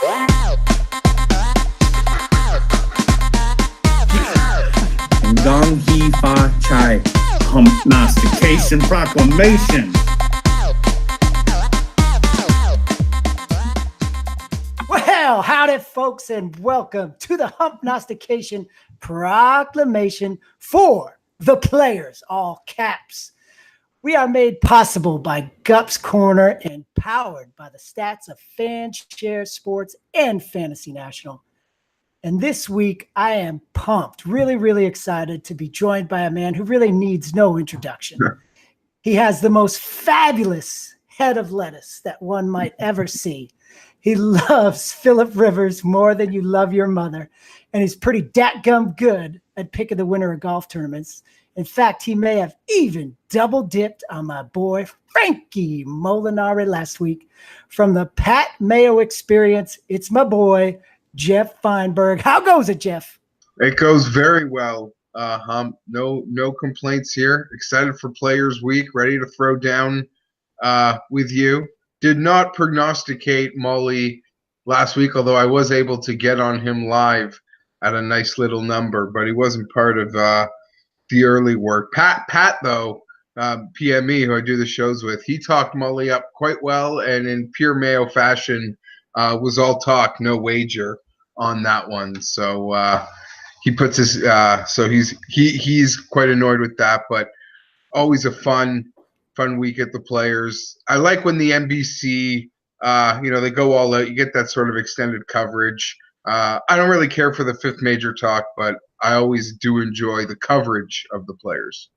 Gong Hee Fa Chai. Humpnostication Proclamation. Well, howdy, folks, and welcome to the Humpnostication Proclamation for the Players, all caps. We are made possible by Gup's Corner and powered by the stats of FanShare Sports and Fantasy National. And this week, I am pumped, really excited to be joined by a man who really needs no introduction. He has the most fabulous head of lettuce that one might ever see. He loves Phillip Rivers more than you love your mother, and he's pretty dadgum good at picking the winner of golf tournaments. In fact, he may have even double-dipped on my boy Frankie Molinari last week. From the Pat Mayo Experience, it's my boy, Geoff Fienberg. How goes it, Geoff? It goes very well, Hump. No complaints here. Excited for Players Week. Ready to throw down with you. Did not prognosticate Molly last week, although I was able to get on him live at a nice little number, but he wasn't part of the early work. Pat though, PME, who I do the shows with, he talked Molly up quite well, and in pure Mayo fashion, was all talk, no wager on that one. So he puts his so he's quite annoyed with that, but always a fun week at the Players. I like when the NBC they go all out. You get that sort of extended coverage. I don't really care for the fifth major talk, but I always do enjoy the coverage of the Players.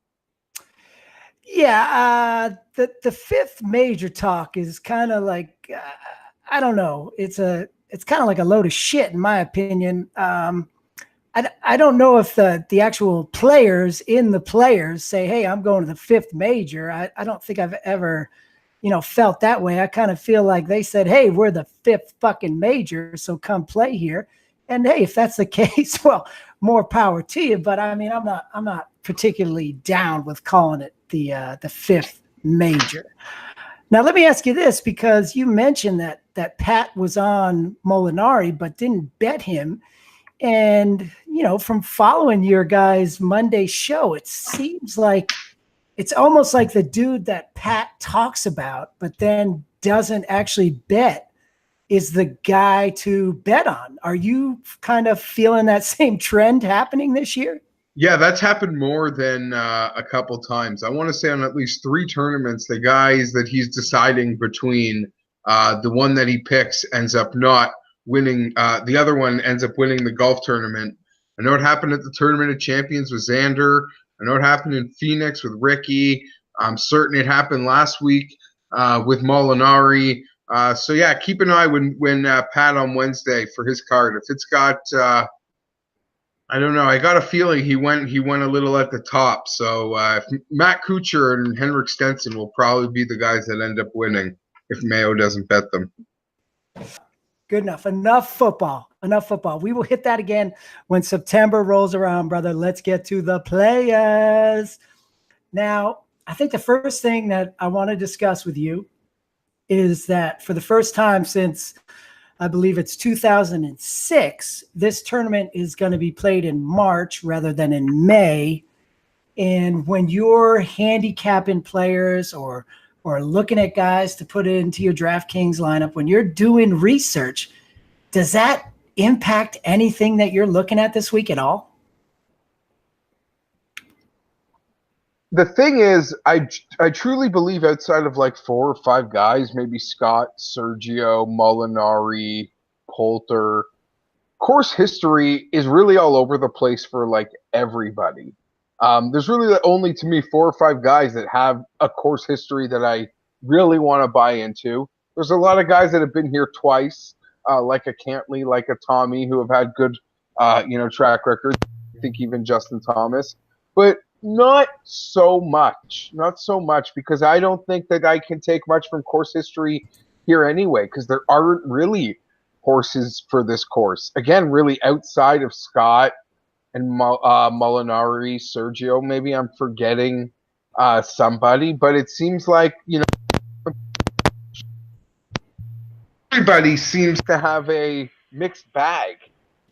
Yeah, the fifth major talk is kind of like I don't know. It's kind of like a load of shit in my opinion. I don't know if the actual players in the Players say, hey, I'm going to the fifth major. I don't think I've ever, felt that way. I kind of feel like they said, hey, we're the fifth fucking major, so come play here. And hey, if that's the case, well, more power to you. But I mean, I'm not particularly down with calling it the fifth major. Now, let me ask you this, because you mentioned that Pat was on Molinari but didn't bet him. And, from following your guys' Monday show, it seems like it's almost like the dude that Pat talks about but then doesn't actually bet is the guy to bet on. Are you kind of feeling that same trend happening this year? Yeah, that's happened more than a couple times. I want to say on at least 3 tournaments, the guys that he's deciding between, the one that he picks ends up not winning. The other one ends up winning the golf tournament. I know it happened at the Tournament of Champions with Xander. I know it happened in Phoenix with Ricky. I'm certain it happened last week with Molinari. So yeah, keep an eye when Pat on Wednesday for his card. If it's got, I don't know. I got a feeling he went a little at the top. So if Matt Kuchar and Henrik Stenson will probably be the guys that end up winning if Mayo doesn't bet them. Good enough. Enough football. We will hit that again when September rolls around, brother. Let's get to the Players. Now, I think the first thing that I want to discuss with you is that for the first time since I believe it's 2006, this tournament is going to be played in March rather than in May. And when you're handicapping players or looking at guys to put into your DraftKings lineup, when you're doing research, does that impact anything that you're looking at this week at all? The thing is, I truly believe outside of like 4 or 5 guys, maybe Scott, Sergio, Molinari, Poulter, course history is really all over the place for like everybody. There's really only, to me, 4 or 5 guys that have a course history that I really want to buy into. There's a lot of guys that have been here twice, like a Cantley, like a Tommy, who have had good, track records. I think even Justin Thomas, but not so much, because I don't think that I can take much from course history here anyway, because there aren't really horses for this course. Again, really outside of Scott and Molinari, Sergio. Maybe I'm forgetting somebody, but it seems like, everybody seems to have a mixed bag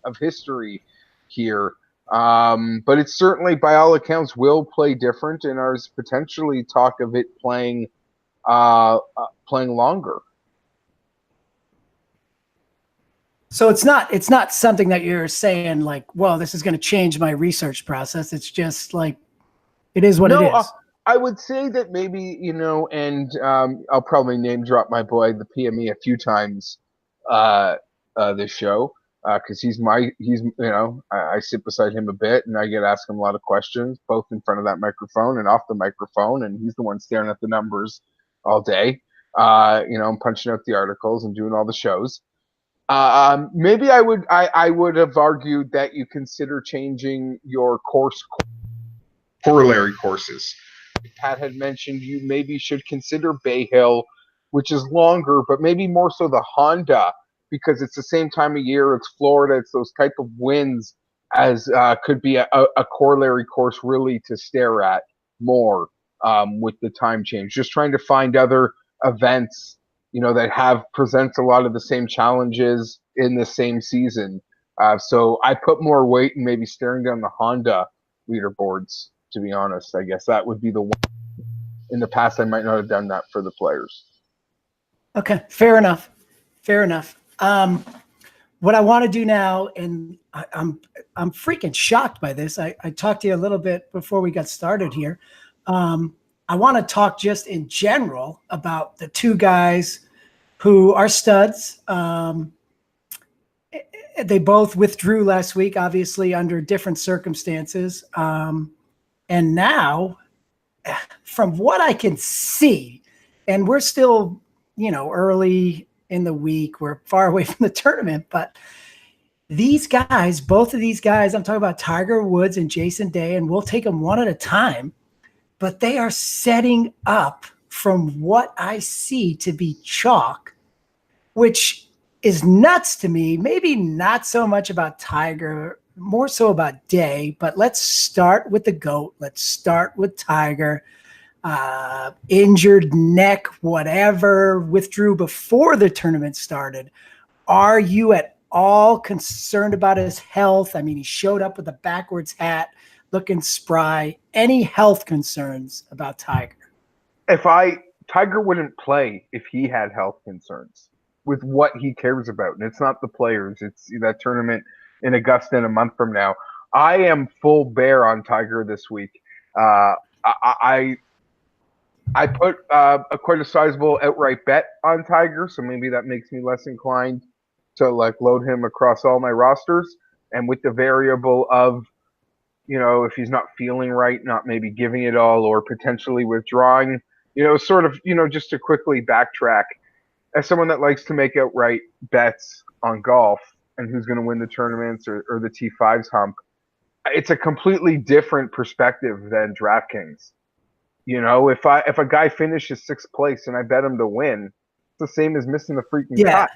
of history here. But it's certainly, by all accounts, will play different, and there's potentially talk of it playing longer. So it's not something that you're saying like, well, this is going to change my research process. It's just like, it is what it is. I would say that maybe, and I'll probably name drop my boy, the PME, a few times this show, because I sit beside him a bit and I get asked him a lot of questions, both in front of that microphone and off the microphone, and he's the one staring at the numbers all day, I'm punching out the articles and doing all the shows. Maybe I would have argued that you consider changing your corollary courses. Pat had mentioned you maybe should consider Bay Hill, which is longer, but maybe more so the Honda, because it's the same time of year, it's Florida, it's those type of winds as could be a corollary course really to stare at more with the time change. Just trying to find other events, that presents a lot of the same challenges in the same season. So I put more weight in maybe staring down the Honda leaderboards, to be honest. I guess that would be the one. In the past, I might not have done that for the players. Okay, fair enough. What I want to do now, and I'm freaking shocked by this. I talked to you a little bit before we got started here. I want to talk just in general about the two guys who are studs. They both withdrew last week, obviously under different circumstances. And now, from what I can see, and we're still, early in the week, we're far away from the tournament, but these guys, both of these guys, I'm talking about Tiger Woods and Jason Day, and we'll take them one at a time, but they are setting up, from what I see, to be chalk, which is nuts to me. Maybe not so much about Tiger, more so about Day, but let's start with the GOAT. Let's start with Tiger. Injured neck, whatever, withdrew before the tournament started. Are you at all concerned about his health? I mean, he showed up with a backwards hat, looking spry. Any health concerns about Tiger? Tiger wouldn't play if he had health concerns with what he cares about. And it's not the players. It's that tournament in Augusta in a month from now. I am full bear on Tiger this week. I put quite a sizable outright bet on Tiger, so maybe that makes me less inclined to load him across all my rosters. And with the variable of, if he's not feeling right, not maybe giving it all or potentially withdrawing, just to quickly backtrack, as someone that likes to make outright bets on golf and who's going to win the tournaments or the T5s hump, it's a completely different perspective than DraftKings. If a guy finishes sixth place and I bet him to win, it's the same as missing the freaking cut.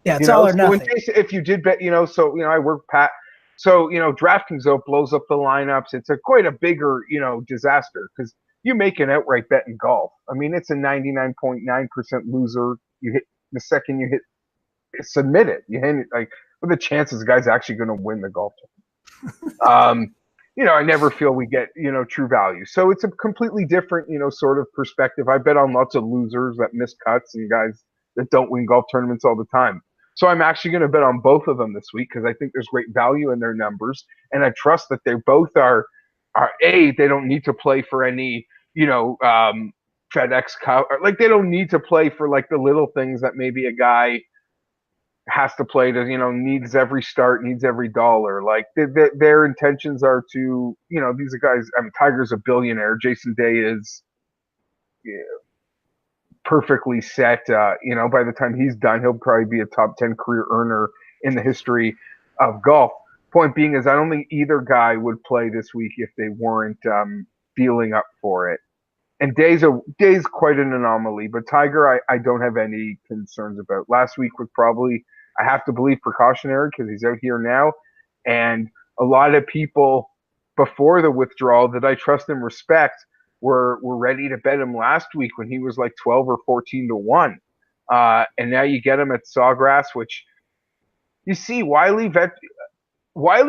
Yeah, it's all or nothing. If you did bet, I work Pat. So, DraftKings blows up the lineups. It's quite a bigger, disaster because you make an outright bet in golf. I mean, it's a 99.9% loser. You hit the second you hit submit it. You hand it, what are the chances the guy's actually going to win the golf tournament? I never feel we get, true value. So it's a completely different, sort of perspective. I bet on lots of losers that miss cuts and guys that don't win golf tournaments all the time. So I'm actually going to bet on both of them this week because I think there's great value in their numbers. And I trust that they both are they don't need to play for any, FedEx Cup. They don't need to play for the little things that maybe a guy has to play to, needs every start, needs every dollar. Their intentions are to, these are guys. I mean, Tiger's a billionaire. Jason Day is perfectly set. By the time he's done, he'll probably be a top 10 career earner in the history of golf. Point being is I don't think either guy would play this week if they weren't feeling up for it. And Day's quite an anomaly, but Tiger, I don't have any concerns about. Last week was probably, I have to believe, precautionary because he's out here now. And a lot of people before the withdrawal that I trust and respect were ready to bet him last week when he was 12 or 14 to 1. And now you get him at Sawgrass, which you see Wiley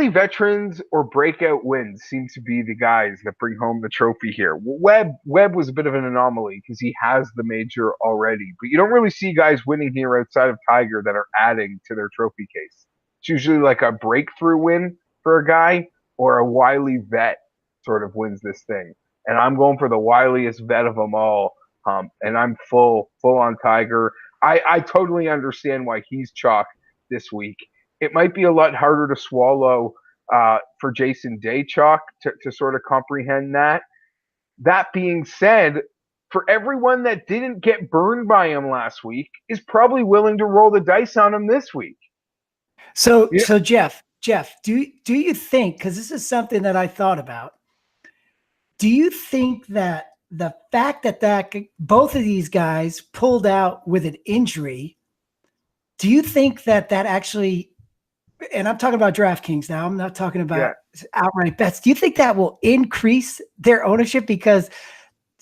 veterans or breakout wins seem to be the guys that bring home the trophy here. Webb was a bit of an anomaly because he has the major already, but you don't really see guys winning here outside of Tiger that are adding to their trophy case. It's usually like a breakthrough win for a guy or a wily vet sort of wins this thing. And I'm going for the wiliest vet of them all, and I'm full on Tiger. I totally understand why he's chalk this week. It might be a lot harder to swallow for Jason Day chalk to sort of comprehend that. That being said, for everyone that didn't get burned by him last week is probably willing to roll the dice on him this week. So Geoff, do you think, because this is something that I thought about, do you think that the fact that both of these guys pulled out with an injury, do you think that actually, and I'm talking about DraftKings now, I'm not talking about outright bets, do you think that will increase their ownership? Because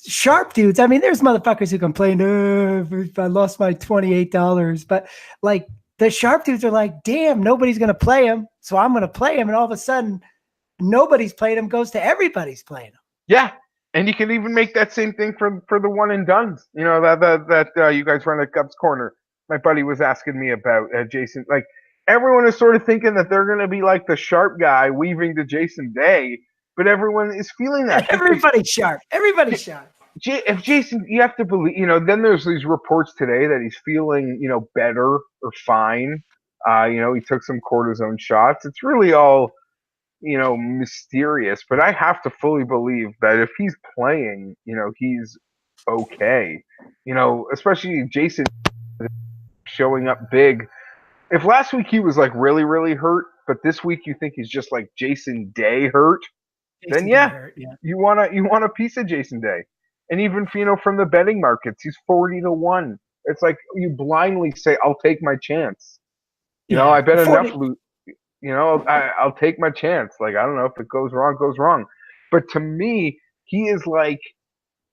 sharp dudes, I mean, there's motherfuckers who complain, I lost my $28, but like the sharp dudes are like, damn, nobody's going to play him, so I'm going to play him, and all of a sudden nobody's playing him goes to everybody's playing him. Yeah, and you can even make that same thing for the one and dones. You know, that you guys run at Cubs Corner. My buddy was asking me about Jason. Like, everyone is sort of thinking that they're going to be like the sharp guy weaving to Jason Day, but everyone is feeling that. Everybody's sharp. Everybody's sharp. If Jason, you have to believe, then there's these reports today that he's feeling, better or fine. He took some cortisone shots. It's really all, mysterious, but I have to fully believe that if he's playing, he's okay. Especially Jason showing up big. If last week he was like really, really hurt, but this week you think he's just like Jason Day hurt, then you want a piece of Jason Day. And even from the betting markets, he's 40-1. It's like you blindly say, "I'll take my chance." I bet 40. Enough. I'll take my chance. Like, I don't know, if it goes wrong, it goes wrong. But to me, he is like,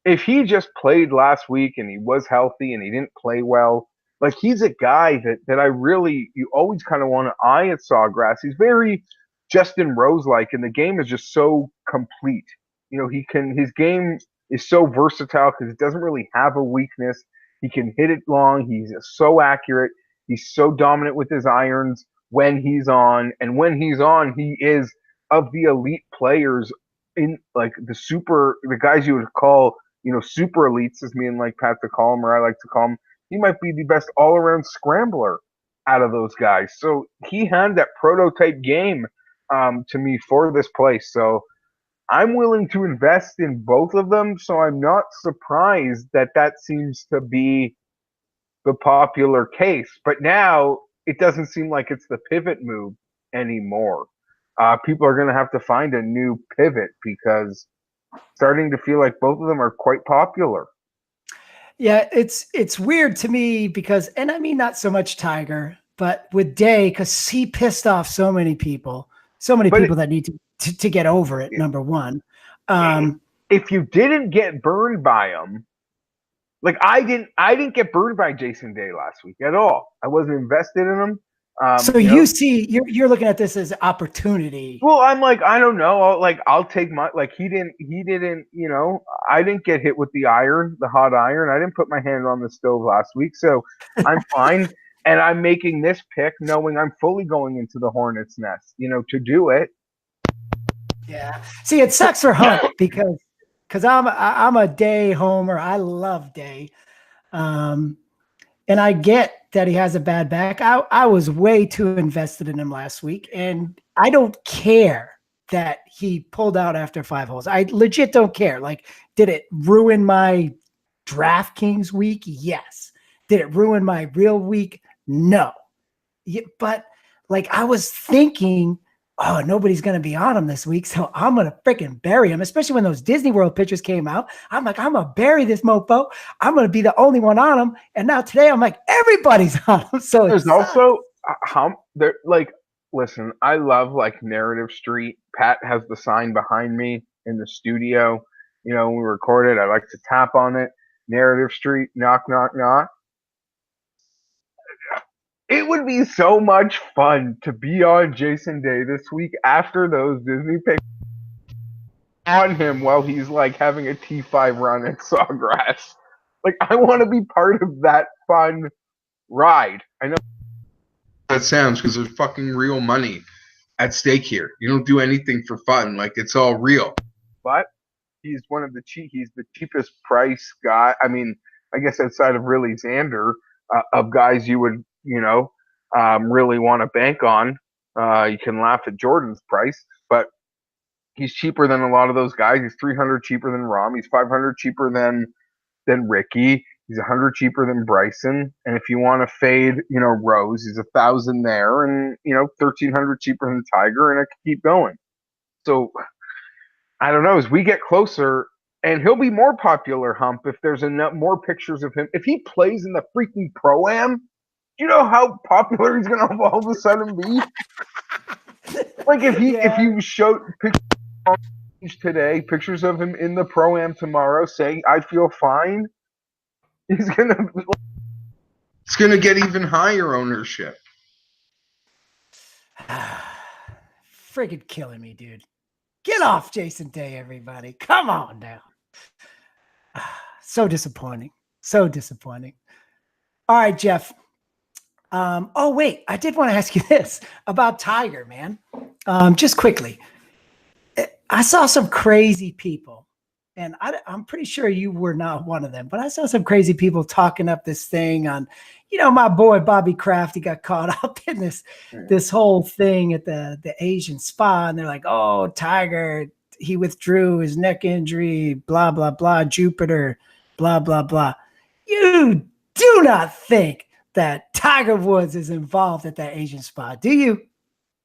if he just played last week and he was healthy and he didn't play well, like, he's a guy that I really, you always kind of want to eye at Sawgrass. He's very Justin Rose-like, and the game is just so complete. His game is so versatile because it doesn't really have a weakness. He can hit it long. He's so accurate. He's so dominant with his irons when he's on. And when he's on, he is of the elite players in like the guys you would call, super elites, as me and like Pat to call him, or I like to call him. He might be the best all-around scrambler out of those guys. So he had that prototype game to me for this place. So I'm willing to invest in both of them, so I'm not surprised that seems to be the popular case. But now it doesn't seem like it's the pivot move anymore. People are going to have to find a new pivot because it's starting to feel like both of them are quite popular. Yeah, it's weird to me because, and I mean, not so much Tiger, but with Day, because he pissed off so many people that need to get over it, number one. If you didn't get burned by him, like I didn't get burned by Jason Day last week at all. I wasn't invested in him. So you're looking at this as opportunity. Well, I'm like, I don't know. I'll take my, like, he didn't, I didn't get hit with the hot iron. I didn't put my hand on the stove last week. So I'm fine. And I'm making this pick knowing I'm fully going into the hornet's nest, to do it. Yeah. See, it sucks for Hunt because I'm a Day homer. I love Day. And I get that he has a bad back. I was way too invested in him last week, and I don't care that he pulled out after 5 holes. I legit don't care. Like, did it ruin my DraftKings week? Yes. Did it ruin my real week? No. Yeah, but like, I was thinking, oh, nobody's going to be on him this week, so I'm going to freaking bury him, especially when those Disney World pictures came out. I'm like, I'm going to bury this mofo. I'm going to be the only one on him. And now today I'm like, everybody's on him. So there's also listen, I love like Narrative Street. Pat has the sign behind me in the studio. When we record it, I like to tap on it. Narrative Street, knock, knock, knock. It would be so much fun to be on Jason Day this week after those Disney picks on him while he's like having a T5 run at Sawgrass. Like, I want to be part of that fun ride. I know That sounds, because there's fucking real money at stake here. You don't do anything for fun. Like, it's all real. but he's he's the cheapest price guy. I mean, I guess outside of really Xander, of guys you would, really want to bank on. You can laugh at Jordan's price, but he's cheaper than a lot of those guys. He's 300 cheaper than Rahm. He's 500 cheaper than Ricky. He's 100 cheaper than Bryson. And if you want to fade, Rose, he's 1,000 there, and 1,300 cheaper than Tiger, and I could keep going. So I don't know. As we get closer, and he'll be more popular, Hump, if there's more pictures of him. If he plays in the freaking Pro-Am, do you know how popular he's going to all of a sudden be? Like, if you showed pictures today, pictures of him in the Pro-Am tomorrow, saying, I feel fine, it's going to get even higher ownership. Friggin' killing me, dude. Get off Jason Day, everybody. Come on now. So disappointing. So disappointing. All right, Geoff. Wait, I did want to ask you this about Tiger, man. Just quickly. I saw some crazy people, and I'm pretty sure you were not one of them, but I saw some crazy people talking up this thing on, my boy Bobby Kraft. He got caught up in this whole thing at the Asian spa, and they're like, oh, Tiger, he withdrew his neck injury, blah, blah, blah, Jupiter, blah, blah, blah. You do not think that Tiger Woods is involved at that Asian spa, do you?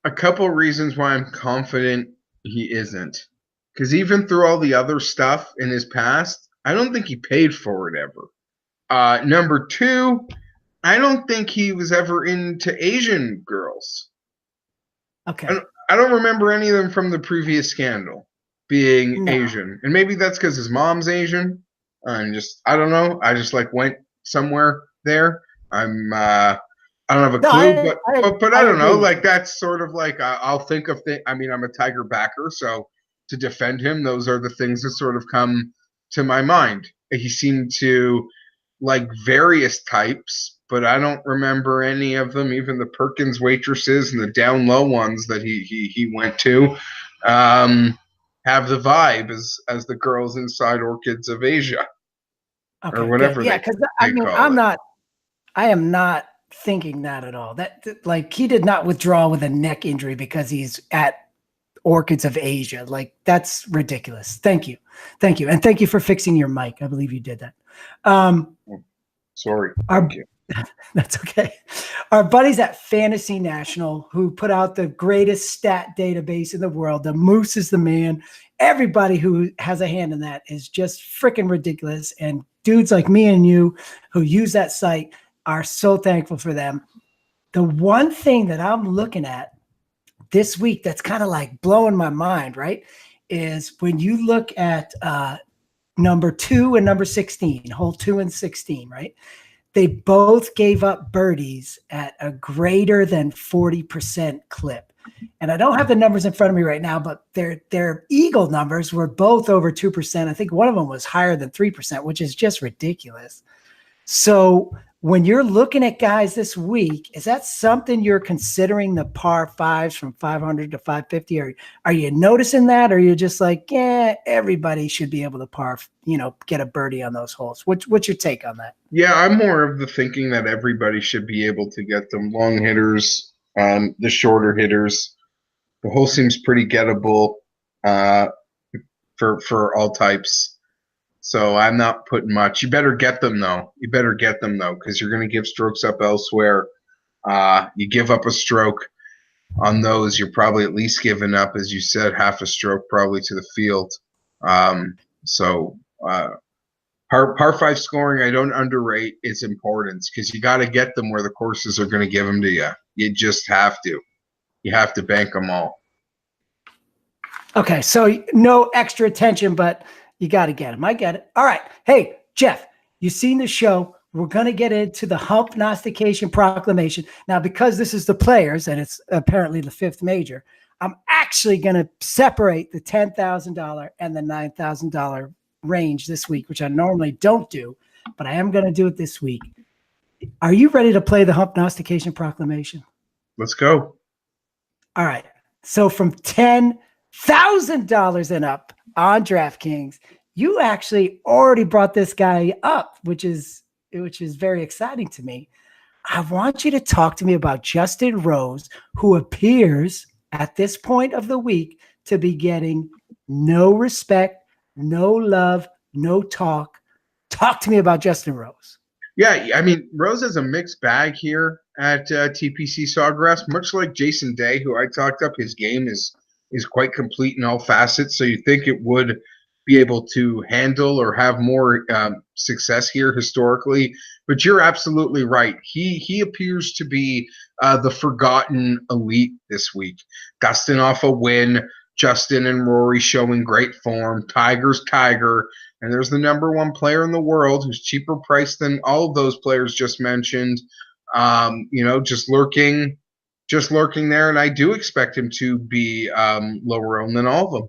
A couple reasons why I'm confident he isn't. Because even through all the other stuff in his past, I don't think he paid for it ever. Number two, I don't think he was ever into Asian girls. Okay. I don't remember any of them from the previous scandal being Asian. And maybe that's because his mom's Asian. I don't know. I just went somewhere there. I don't have a clue, but I don't know. Like, that's sort of like, I'll think of things. I mean, I'm a Tiger backer, so to defend him, those are the things that sort of come to my mind. He seemed to like various types, but I don't remember any of them, even the Perkins waitresses and the down low ones that he went to, have the vibe as the girls inside Orchids of Asia. Okay, or whatever. Yeah, because I mean, I am not thinking that at all. That like, he did not withdraw with a neck injury because he's at Orchids of Asia. Like, that's ridiculous. Thank you. And thank you for fixing your mic. I believe you did that. Sorry. That's okay. Our buddies at Fantasy National, who put out the greatest stat database in the world, the Moose is the man. Everybody who has a hand in that is just freaking ridiculous. And dudes like me and you who use that site are so thankful for them. The one thing that I'm looking at this week that's kind of like blowing my mind, right, is when you look at number 2 and number 16, hole 2 and 16, right? They both gave up birdies at a greater than 40% clip. And I don't have the numbers in front of me right now, but their eagle numbers were both over 2%. I think one of them was higher than 3%, which is just ridiculous. So when you're looking at guys this week, is that something you're considering, the par fives from 500 to 550? Or are you noticing that? Or are you just like, yeah, everybody should be able to get a birdie on those holes? What's your take on that? Yeah, I'm more of the thinking that everybody should be able to get them. Long hitters, the shorter hitters. The hole seems pretty gettable for all types. So I'm not putting much. You better get them, though. Because you're going to give strokes up elsewhere. You give up a stroke on those, you're probably at least giving up, as you said, half a stroke probably to the field. Par 5 scoring, I don't underrate its importance, because you got to get them where the courses are going to give them to you. You just have to. You have to bank them all. Okay, so no extra attention, but you got to get them. I get it. All right. Hey, Geoff, you've seen the show. we're going to get into the Humpnostication Proclamation. Now, because this is the Players and it's apparently the fifth major, I'm actually going to separate the $10,000 and the $9,000 range this week, which I normally don't do, but I am going to do it this week. Are you ready to play the Humpnostication Proclamation? Let's go. All right. So from $10,000 and up on DraftKings, you actually already brought this guy up, which is very exciting to me. I want you to talk to me about Justin Rose, who appears at this point of the week to be getting no respect, no love, no talk. Talk to me about Justin Rose. Yeah, I mean, Rose has a mixed bag here at TPC Sawgrass, much like Jason Day, who I talked up. His game is quite complete in all facets, so you think it would be able to handle or have more success here historically. But you're absolutely right. He appears to be the forgotten elite this week. Dustin off a win, Justin and Rory showing great form, Tiger's Tiger, and there's the number one player in the world who's cheaper priced than all of those players just mentioned. Just lurking there, and I do expect him to be lower owned than all of them.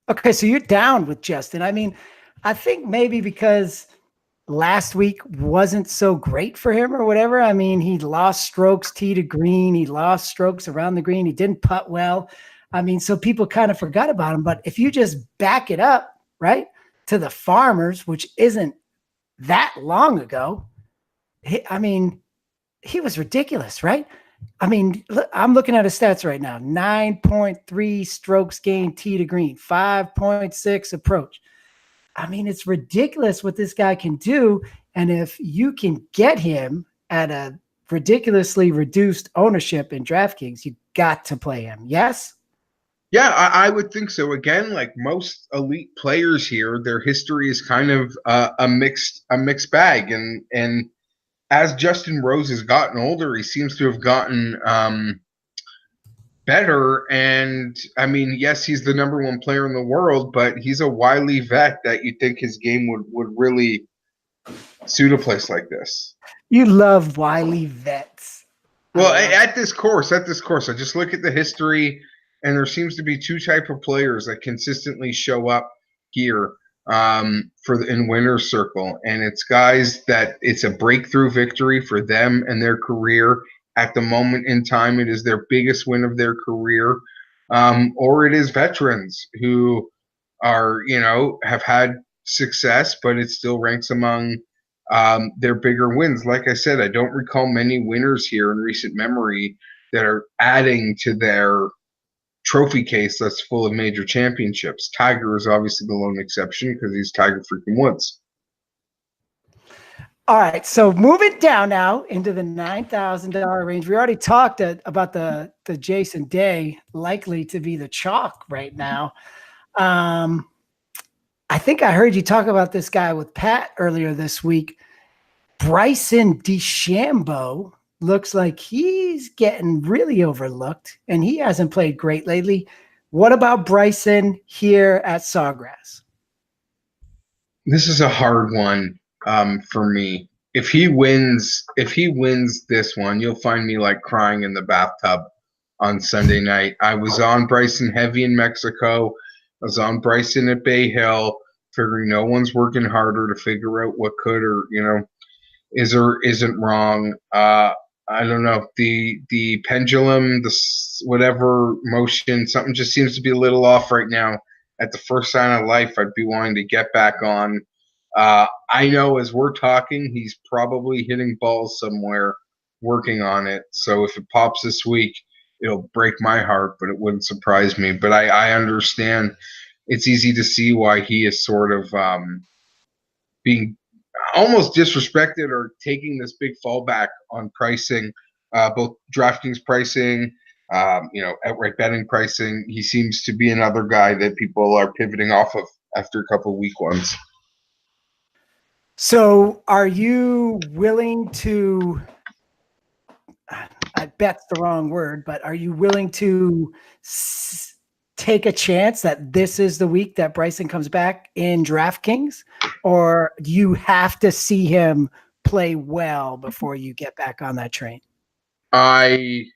Okay, so you're down with Justin. I mean, I think maybe because last week wasn't so great for him or whatever. I mean, he lost strokes tee to green. He lost strokes around the green. He didn't putt well. I mean, so people kind of forgot about him. But if you just back it up, right, to the Farmers, which isn't that long ago, he was ridiculous, right? I mean, look, I'm looking at his stats right now. 9.3 strokes gained tee to green, 5.6 approach. I mean, it's ridiculous what this guy can do. And if you can get him at a ridiculously reduced ownership in DraftKings, you got to play him. Yes? Yeah, I would think so. Again, like most elite players here, their history is kind of a mixed bag. And as Justin Rose has gotten older, he seems to have gotten better. And I mean, yes, he's the number one player in the world, but he's a wily vet that you'd think his game would really suit a place like this. You love wily vets. Well, at this course, I just look at the history, and there seems to be two type of players that consistently show up here in winner's circle, and it's guys that it's a breakthrough victory for them and their career. At the moment in time, it is their biggest win of their career, or it is veterans who are, have had success, but it still ranks among their bigger wins. Like I said, I don't recall many winners here in recent memory that are adding to their trophy case that's full of major championships. Tiger is obviously the lone exception because he's Tiger freaking Woods. All right, so moving down now into the $9,000 range. We already talked about the Jason Day likely to be the chalk right now. I think I heard you talk about this guy with Pat earlier this week. Bryson DeChambeau looks like he's getting really overlooked, and he hasn't played great lately. What about Bryson here at Sawgrass? This is a hard one for me. If he wins this one, you'll find me like crying in the bathtub on Sunday night. I was on Bryson heavy in Mexico. I was on Bryson at Bay Hill, figuring no one's working harder to figure out what could or is or isn't wrong. I don't know, the pendulum, the whatever motion, something just seems to be a little off right now. At the first sign of life, I'd be wanting to get back on. I know as we're talking, he's probably hitting balls somewhere, working on it. So if it pops this week, it'll break my heart, but it wouldn't surprise me. But I understand it's easy to see why he is sort of being almost disrespected or taking this big fallback on pricing, both DraftKings pricing, outright betting pricing. He seems to be another guy that people are pivoting off of after a couple of week ones. So are you willing to, I bet's the wrong word, but are you willing to take a chance that this is the week that Bryson comes back in DraftKings? or do you have to see him play well before you get back on that train? I'm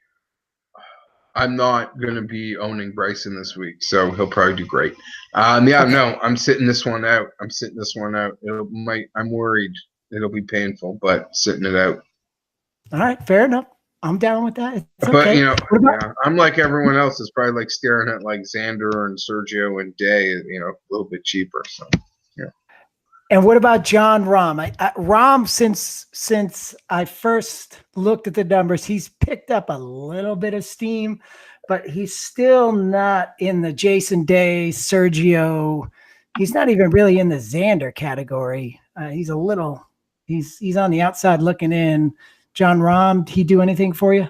not going to be owning Bryson this week, so he'll probably do great. No, I'm sitting this one out. I'm worried it'll be painful, but sitting it out. All right, fair enough. I'm down with that. It's But okay. I'm like everyone else is probably like staring at like Xander and Sergio and Day, a little bit cheaper. So yeah. And what about John Rahm? Rahm, since I first looked at the numbers, he's picked up a little bit of steam, but he's still not in the Jason Day, Sergio. He's not even really in the Xander category. He's on the outside looking in. John Rahm, did he do anything for you?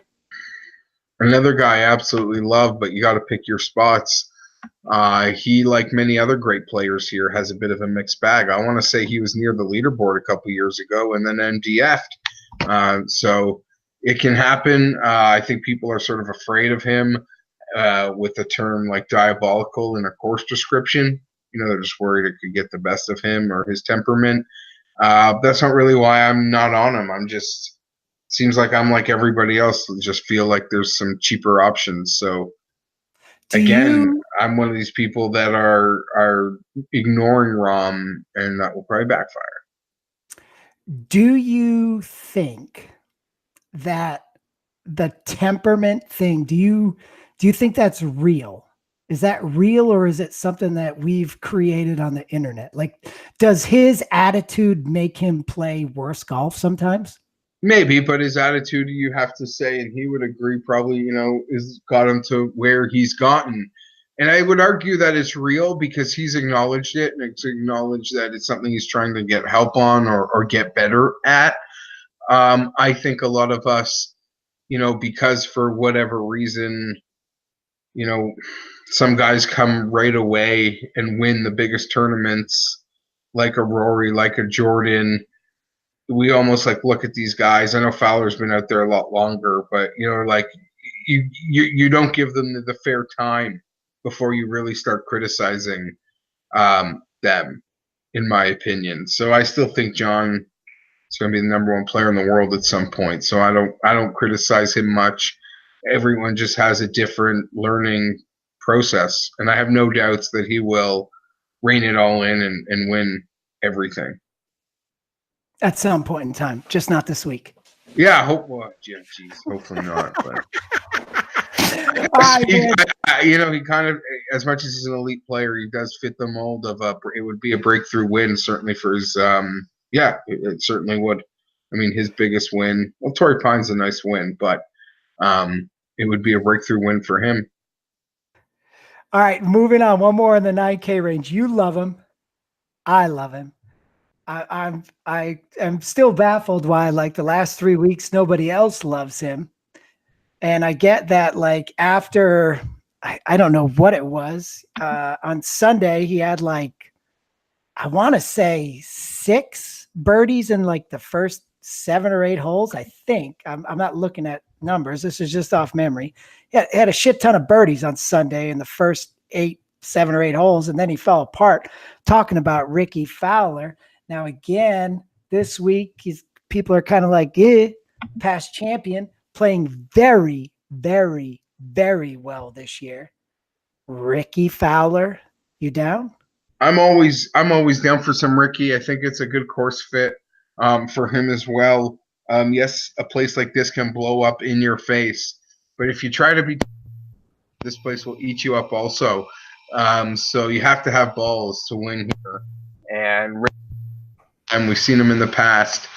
Another guy I absolutely love, but you got to pick your spots. He, like many other great players here, has a bit of a mixed bag. I want to say he was near the leaderboard a couple years ago and then MDF'd. So it can happen. I think people are sort of afraid of him with the term like diabolical in a course description. They're just worried it could get the best of him or his temperament. That's not really why I'm not on him. Seems like I'm like everybody else. Just feel like there's some cheaper options. So I'm one of these people that are ignoring Rahm, and that will probably backfire. Do you think that the temperament thing, do you think that's real? Is that real, or is it something that we've created on the internet? Like, does his attitude make him play worse golf sometimes? Maybe, but his attitude, you have to say, and he would agree probably, is got him to where he's gotten. And I would argue that it's real because he's acknowledged it, and it's acknowledged that it's something he's trying to get help on or get better at. I think a lot of us, because for whatever reason, some guys come right away and win the biggest tournaments, like a Rory, like a Jordan. We almost like look at these guys. I know Fowler's been out there a lot longer, but like you don't give them the fair time before you really start criticizing them, in my opinion. So I still think John is going to be the number one player in the world at some point. So I don't criticize him much. Everyone just has a different learning process, and I have no doubts that he will rein it all in and win everything. At some point in time, just not this week. Yeah, hopefully not. But he kind of, as much as he's an elite player, he does fit the mold of it would be a breakthrough win, certainly for his. It certainly would. I mean, his biggest win. Well, Torrey Pine's a nice win, but it would be a breakthrough win for him. All right, moving on. One more in the 9K range. You love him. I love him. I am still baffled why, like, the last 3 weeks nobody else loves him, and I get that. Like, after I don't know what it was on Sunday, he had like, I want to say 6 birdies in like the first 7 or 8 holes. I think I'm not looking at numbers. This is just off memory. He had a shit ton of birdies on Sunday in the first 7 or 8 holes, and then he fell apart. Talking about Ricky Fowler. Now, again, this week, people are kind of like, past champion, playing very, very, very well this year. Ricky Fowler, you down? I'm always down for some Ricky. I think it's a good course fit for him as well. Yes, a place like this can blow up in your face, but if you try to be, this place will eat you up also. So you have to have balls to win here. And we've seen him in the past.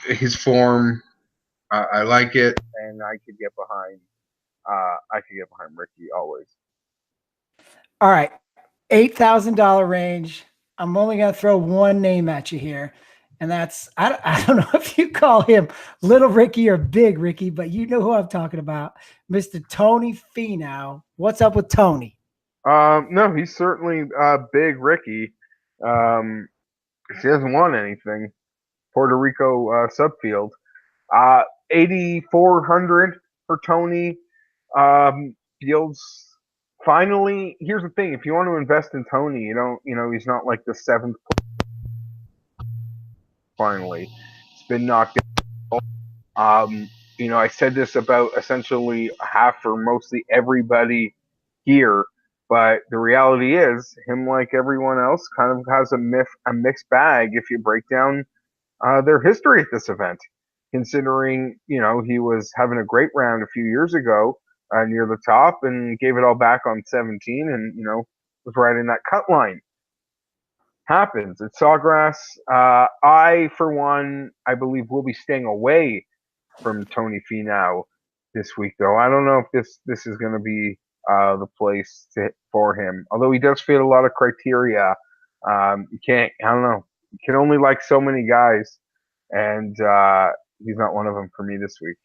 His form, I like it, and I could get behind Ricky always. All right, $8,000 range. I'm only going to throw one name at you here, and that's I don't know if you call him Little Ricky or Big Ricky, but you know who I'm talking about, Mr. Tony Finau. What's up with Tony? No, he's certainly Big Ricky. He hasn't won anything. Puerto Rico subfield. 8,400 for Tony. Fields. Finally, here's the thing: if you want to invest in Tony, he's not like the 7th finally. It's been knocked I said this about essentially half or mostly everybody here, but the reality is, him like everyone else, kind of has a mixed bag if you break down their history at this event. Considering he was having a great round a few years ago near the top and gave it all back on 17, and was right in that cut line. Happens. It's Sawgrass. I, for one, I believe will be staying away from Tony Finau this week, though. I don't know if this is going to be the place for him. Although he does fit a lot of criteria, you can't. I don't know. You can only like so many guys, and he's not one of them for me this week.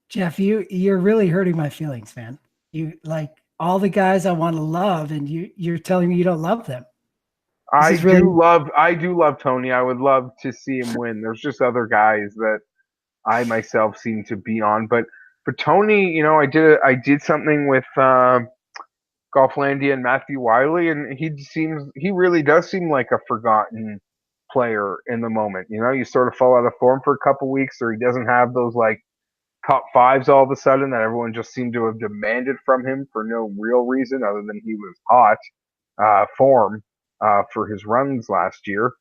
Geoff, you're really hurting my feelings, man. You like all the guys I want to love, and you're telling me you don't love them. I do love Tony. I would love to see him win. There's just other guys that I myself seem to be on, but for Tony, I did something with Golflandia and Matthew Wiley, and he really does seem like a forgotten player in the moment. You sort of fall out of form for a couple weeks, or he doesn't have those like top fives all of a sudden that everyone just seemed to have demanded from him for no real reason other than he was hot form for his runs last year.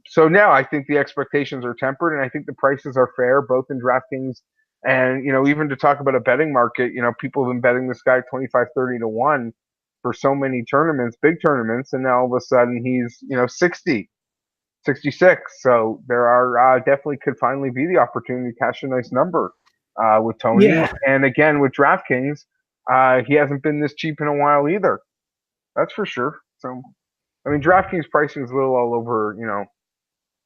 So now I think the expectations are tempered, and I think the prices are fair, both in DraftKings and, even to talk about a betting market, people have been betting this guy 25, 30 to 1 for so many tournaments, big tournaments, and now all of a sudden he's, 60, 66. So there are definitely could finally be the opportunity to cash a nice number with Tony. Yeah. And again, with DraftKings, he hasn't been this cheap in a while either. That's for sure. So, I mean, DraftKings pricing is a little all over,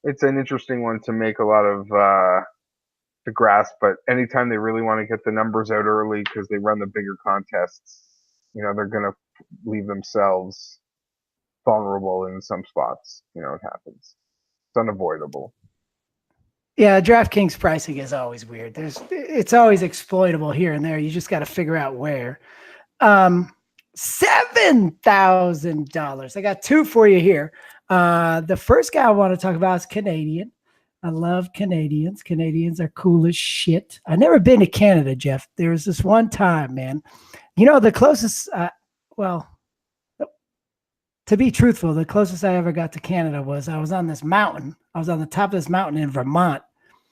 it's an interesting one to make a lot of to grasp, but anytime they really want to get the numbers out early because they run the bigger contests, they're going to leave themselves vulnerable in some spots. It happens. It's unavoidable. Yeah, DraftKings pricing is always weird. It's always exploitable here and there. You just got to figure out where. $7,000. I got two for you here. The first guy I want to talk about is Canadian. I love Canadians. Canadians are cool as shit. I've never been to Canada, Geoff. There was this one time, man. The closest, to be truthful, the closest I ever got to Canada was I was on this mountain. I was on the top of this mountain in Vermont.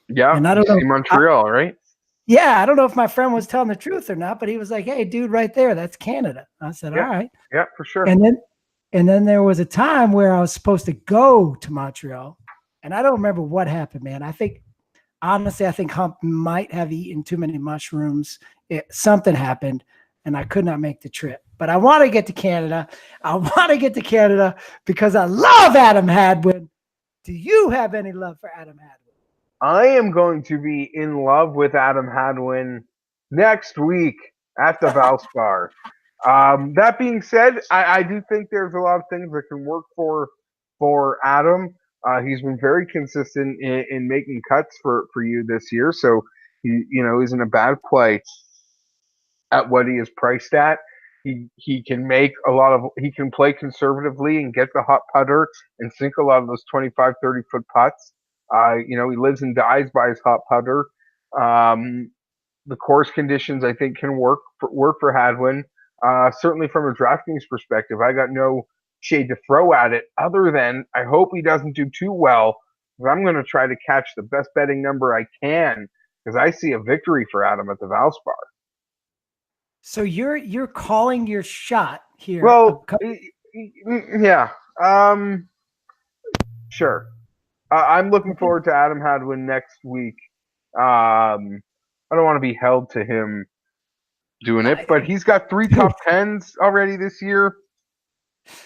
Yeah, and I don't know. Montreal, right? Yeah, I don't know if my friend was telling the truth or not, but he was like, "Hey, dude, right there, that's Canada." I said, Yeah. "All right." Yeah, for sure. And then there was a time where I was supposed to go to Montreal, and I don't remember what happened, man. I think Hump might have eaten too many mushrooms. Something happened, and I could not make the trip. But I want to get to Canada. I want to get to Canada because I love Adam Hadwin. Do you have any love for Adam Hadwin? I am going to be in love with Adam Hadwin next week at the Valspar. That being said, I do think there's a lot of things that can work for Adam. He's been very consistent in making cuts for you this year, so he isn't a bad play at what he is priced at. He can he can play conservatively and get the hot putter and sink a lot of those 25, 30 foot putts. He lives and dies by his hot putter. The course conditions, I think, can work for Hadwin. Certainly from a DraftKings perspective, I got no shade to throw at it other than I hope he doesn't do too well, because I'm going to try to catch the best betting number I can, because I see a victory for Adam at the Valspar. So you're calling your shot here. Well, yeah. Sure. I'm looking forward to Adam Hadwin next week. I don't want to be held to him doing it, but he's got 3 top 10s already this year.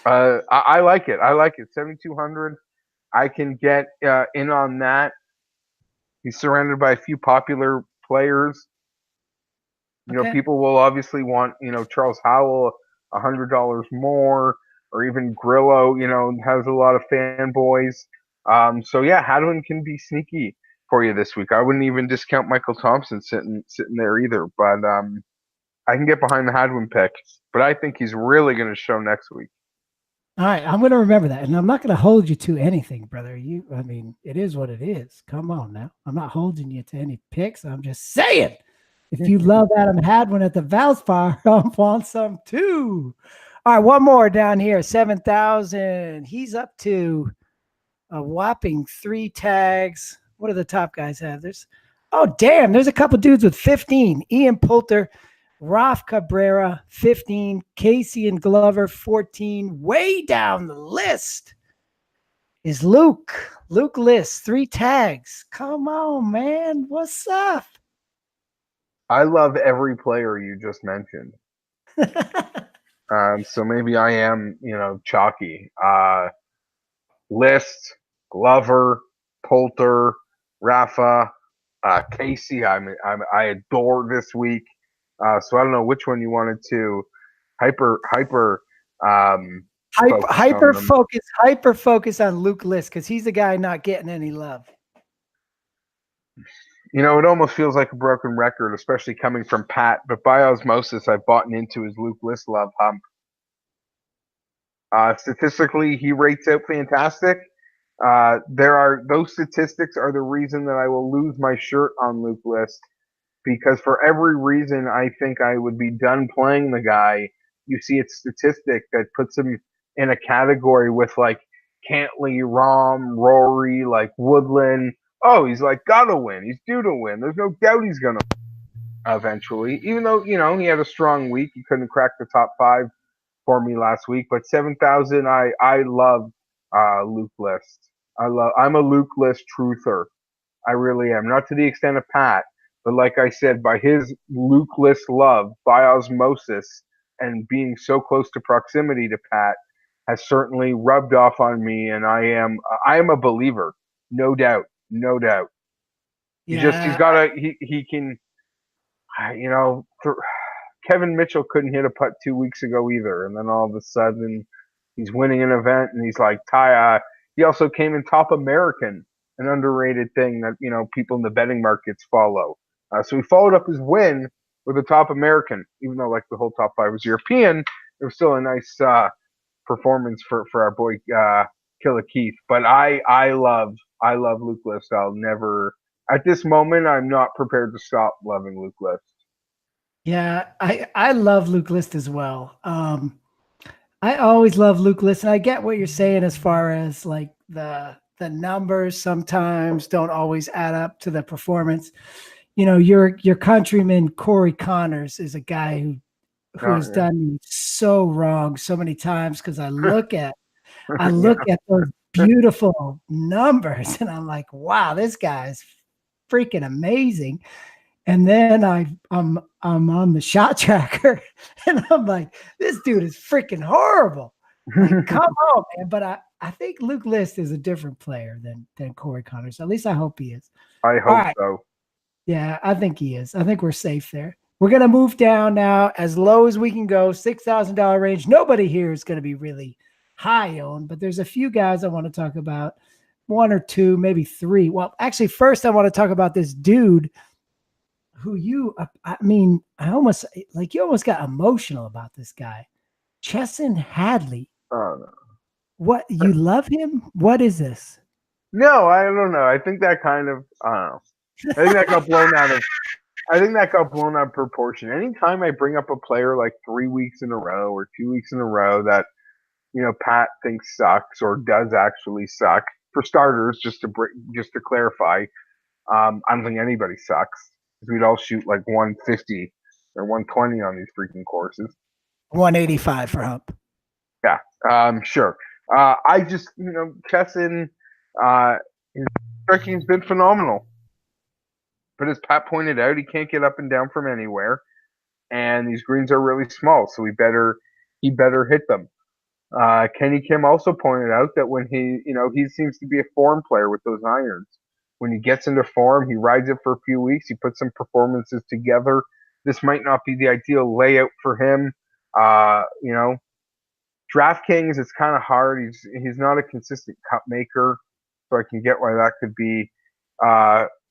I like it. 7,200. I can get in on that. He's surrounded by a few popular players. People will obviously want, Charles Howell $100 more, or even Grillo, has a lot of fanboys. So yeah, Hadwin can be sneaky for you this week. I wouldn't even discount Michael Thompson sitting there either, but I can get behind the Hadwin pick. But I think he's really going to show next week. All right, I'm going to remember that, and I'm not going to hold you to anything, brother. I mean, it is what it is. Come on now, I'm not holding you to any picks. I'm just saying, if you love Adam Hadwin at the Valspar, I want some too. All right, one more down here, 7,000. He's up to a whopping 3 tags. What do the top guys have? There's a couple dudes with 15. Ian Poulter, Ralph Cabrera, 15. Casey and Glover, 14. Way down the list is Luke. Luke List, 3 tags. Come on, man. What's up? I love every player you just mentioned. So maybe I am, chalky. List, Glover, Poulter, Rafa, Casey. I adore this week. So I don't know which one you wanted to hyper focus on Luke List because he's the guy not getting any love. It almost feels like a broken record, especially coming from Pat. But by osmosis, I've bought into his Luke List love hump. Statistically, he rates out fantastic. Those statistics are the reason that I will lose my shirt on Luke List, because for every reason I think I would be done playing the guy, you see a statistic that puts him in a category with like Cantley, Rahm, Rory, like Woodland. Oh, he's like gotta win. He's due to win. There's no doubt he's gonna win eventually. Even though he had a strong week, he couldn't crack the top 5 for me last week. But 7,000, I love Luke List. I'm a Luke List truther. I really am. Not to the extent of Pat, but like I said, by his Luke List love, by osmosis, and being so close to proximity to Pat, has certainly rubbed off on me, and I am a believer, no doubt. Yeah. He can, Kevin Mitchell couldn't hit a putt 2 weeks ago either, and then all of a sudden he's winning an event, and he's like he also came in top American, an underrated thing that people in the betting markets follow. So he followed up his win with a top American, even though like the whole top 5 was European. It was still a nice performance for our boy Killer Keith. But I love Luke List. I'll never, at this moment, I'm not prepared to stop loving Luke List. Yeah, I love Luke List as well. I always love Luke List, and I get what you're saying as far as like the numbers sometimes don't always add up to the performance. Your countryman Corey Connors is a guy who has done me so wrong so many times, because I look at those beautiful numbers and I'm like, wow, this guy's freaking amazing. And then I'm on the shot tracker and I'm like, this dude is freaking horrible. Like, come on, man. But I think Luke List is a different player than Corey Connors. At least I hope he is. I hope so. Yeah, I think he is. I think we're safe there. We're going to move down now as low as we can go, $6,000 range. Nobody here is going to be really high owned, but there's a few guys I want to talk about, 1 or 2, maybe 3. Well, actually, first I want to talk about this dude who you almost got emotional about this guy, Chesson Hadley. Oh, no. What, you love him? What is this? No, I don't know. I think that kind of, I don't know. I think that got blown out of proportion. Anytime I bring up a player like 3 weeks in a row or 2 weeks in a row that, Pat thinks sucks or does actually suck, for starters, just to clarify, I don't think anybody sucks, because we'd all shoot like 150 or 120 on these freaking courses. 185 for Hump. Yeah, sure. I just, Chesson, his striking has been phenomenal. But as Pat pointed out, he can't get up and down from anywhere, and these greens are really small, so he better hit them. Kenny Kim also pointed out that when he seems to be a form player with those irons. When he gets into form, he rides it for a few weeks. He puts some performances together. This might not be the ideal layout for him. DraftKings, it's kind of hard. He's not a consistent cut maker, so I can get why that could be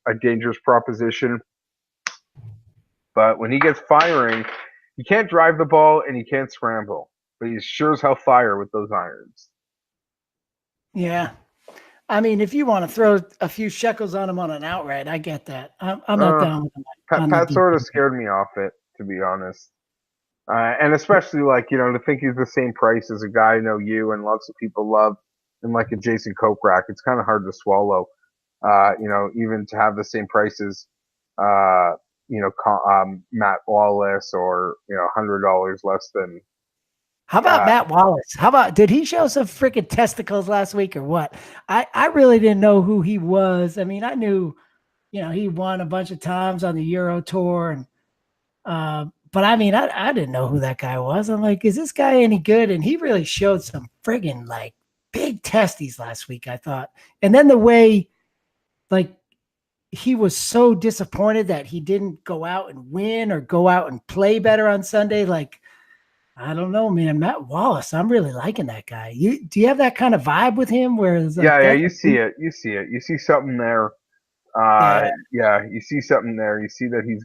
a dangerous proposition. But when he gets firing, he can't drive the ball and he can't scramble. but he's sure as hell fire with those irons. Yeah. I mean, if you want to throw a few shekels on him on an outright, I get that. I'm not down with him. Pat sort of scared me off it, to be honest. And especially to think he's the same price as a guy I know you and lots of people love, and like a Jason Kokrak, it's kind of hard to swallow. Even to have the same prices, Matt Wallace, or $100 less than. How about Matt Wallace? Did he show some freaking testicles last week or what? I really didn't know who he was. I mean, I knew, he won a bunch of times on the Euro Tour, and but I mean, I didn't know who that guy was. I'm like, is this guy any good? And he really showed some friggin' big testes last week, I thought. And then the way, he was so disappointed that he didn't go out and win or go out and play better on Sunday. I don't know, man. Matt Wallace, I'm really liking that guy. Do you have that kind of vibe with him? Where it's you see it. You see something there. You see something there. You see that he's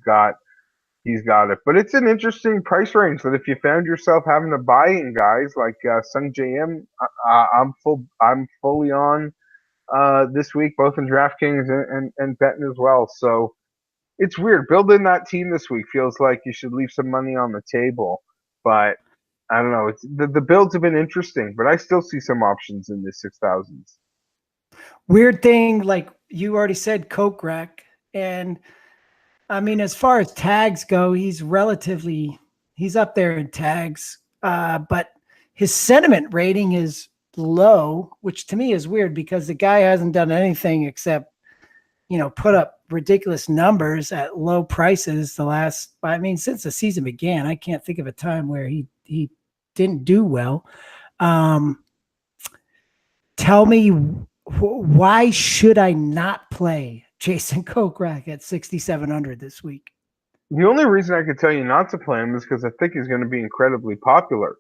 got it. But it's an interesting price range that if you found yourself having to buy in guys like Sung JM, I'm fully on this week, both in DraftKings and betting as well. So it's weird. Building that team this week feels like you should leave some money on the table. But I don't know. It's the builds have been interesting, but I still see some options in the 6,000s. Weird thing, like you already said, Kokrak, and I mean, as far as tags go, he's up there in tags, but his sentiment rating is low, which to me is weird because the guy hasn't done anything except, put up ridiculous numbers at low prices since the season began. I can't think of a time where he didn't do well. Tell me, why should I not play Jason Kokrak at 6,700 this week? The only reason I could tell you not to play him is because I think he's going to be incredibly popular.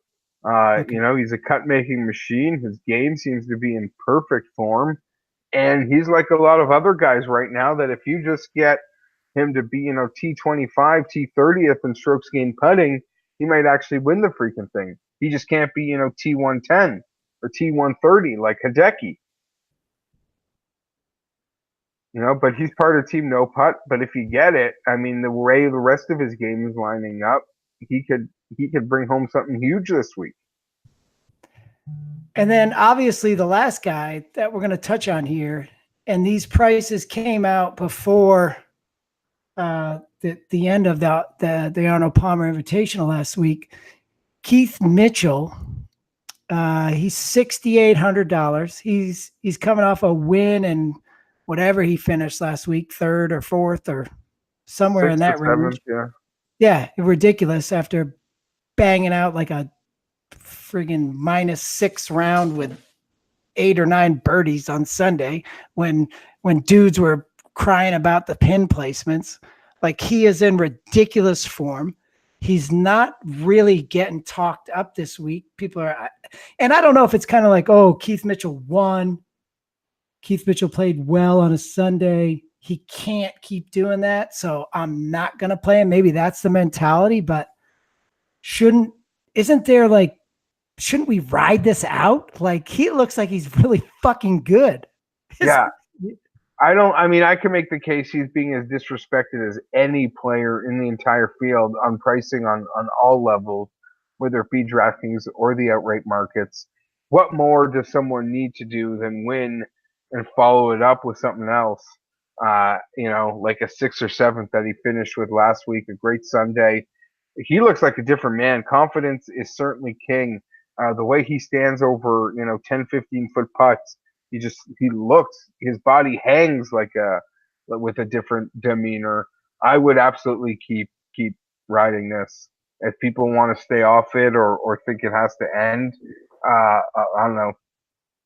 Okay. He's a cut-making machine. His game seems to be in perfect form. And he's like a lot of other guys right now that if you just get him to be, T25, T30th in strokes gained putting, he might actually win the freaking thing. He just can't be, T110 or T130 like Hideki. But he's part of Team No Putt. But if you get it, I mean, the way the rest of his game is lining up, he could bring home something huge this week. And then obviously the last guy that we're going to touch on here, and these prices came out before the end of the Arnold Palmer Invitational last week. Keith Mitchell, he's $6,800. He's coming off a win and whatever he finished last week, third or fourth or somewhere in that range. Yeah, ridiculous after banging out like a friggin' -6 round with 8 or 9 birdies on Sunday when dudes were crying about the pin placements. Like, he is in ridiculous form. He's not really getting talked up this week. People are, and I don't know if it's kind of like, oh, Keith Mitchell won. Keith Mitchell played well on a Sunday. He can't keep doing that, so I'm not going to play him. Maybe that's the mentality, but shouldn't we ride this out? Like, he looks like he's really fucking good. I can make the case he's being as disrespected as any player in the entire field on pricing on all levels, whether it be DraftKings or the outright markets. What more does someone need to do than win and follow it up with something else? Like a 6th or 7th that he finished with last week, a great Sunday. He looks like a different man. Confidence is certainly king. The way he stands over, 10, 15-foot putts, his body hangs with a different demeanor. I would absolutely keep riding this. If people want to stay off it or think it has to end, I don't know.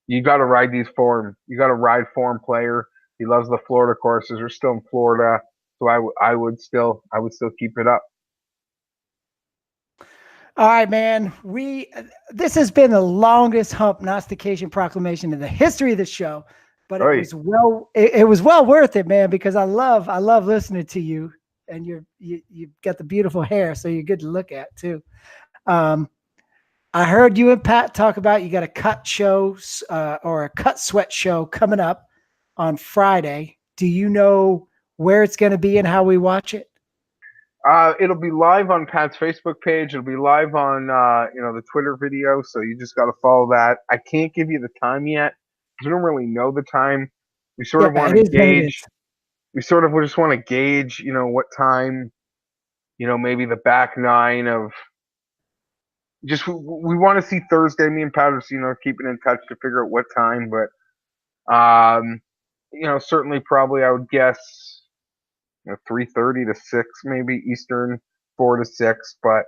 You got to ride these form. You got to ride form player. He loves the Florida courses. We're still in Florida, so I would still keep it up. All right, man. This has been the longest Humpnostication proclamation in the history of the show, but it was well worth it, man, because I love listening to you, and you've got the beautiful hair, so you're good to look at too. I heard you and Pat talk about you got a cut show or a cut sweat show coming up on Friday. Do you know where it's going to be and how we watch it? It'll be live on Pat's Facebook page. It'll be live on the Twitter video. So you just got to follow that. I can't give you the time yet because we don't really know the time. We sort of want to gauge. We sort of just want to gauge, what time. Maybe the back nine of. Just we want to see Thursday. Me and Pat are, keeping in touch to figure out what time. But certainly probably I would guess. 3:30 to 6 maybe Eastern, 4 to 6, but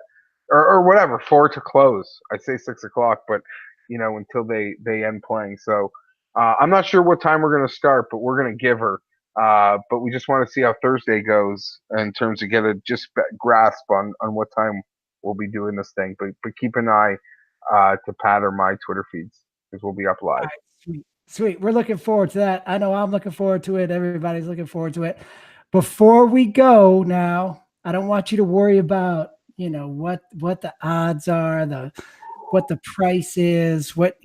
or whatever, 4 to close. I'd say 6 o'clock, but until they end playing. So I'm not sure what time we're gonna start, but we're gonna give her. But we just want to see how Thursday goes in terms of get a just grasp on what time we'll be doing this thing. But keep an eye to Pat or my Twitter feeds because we'll be up live. Right, sweet. We're looking forward to that. I know I'm looking forward to it. Everybody's looking forward to it. Before we go now, I don't want you to worry about, what the odds are, what the price is, what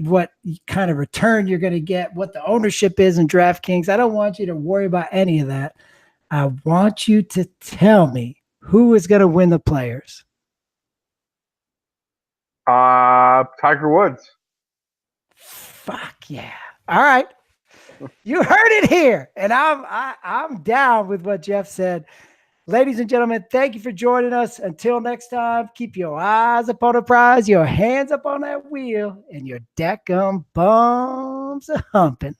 kind of return you're going to get, what the ownership is in DraftKings. I don't want you to worry about any of that. I want you to tell me who is going to win the Players. Tiger Woods. Fuck yeah. All right. You heard it here, and I'm down with what Geoff said. Ladies and gentlemen, thank you for joining us. Until next time, keep your eyes up on the prize, your hands up on that wheel, and your deck bums a humping.